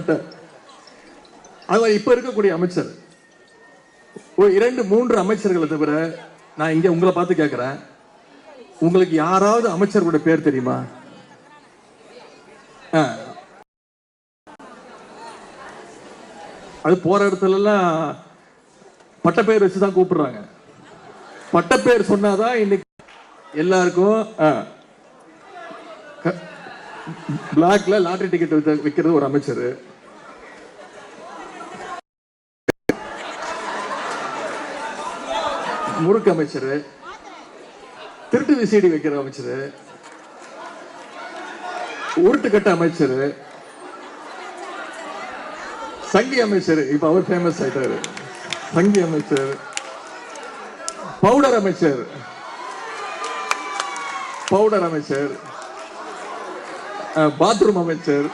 மாட்டார். அது இப்ப இருக்கக்கூடிய அமைச்சர் ஒரு 2-3 அமைச்சர்களை தவிர நான் இங்க உங்களை பார்த்து கேட்கிறேன், உங்களுக்கு யாராவது அமைச்சர்களுடைய பேர் தெரியுமா? அது போற இடத்துல எல்லாம் பட்டப்பேர் வச்சுதான் கூப்பிடுறாங்க. பட்டப்பேர் சொன்னாதான் இன்னைக்கு எல்லாருக்கும் பிளாக்ல லாட்டரி டிக்கெட் விற்கிறது ஒரு அமைச்சர், முறுக்கு அமைச்சர், திருட்டு விசைடி வைக்கிற அமைச்சர், உருட்டுக்கட்ட அமைச்சர், சங்கி அமைச்சர், இப்ப அவர் ஃபேமஸ் ஆயிட்டாரு, சங்கி அமைச்சர், பவுடர் அமைச்சர், பாத்ரூம் அமைச்சர்,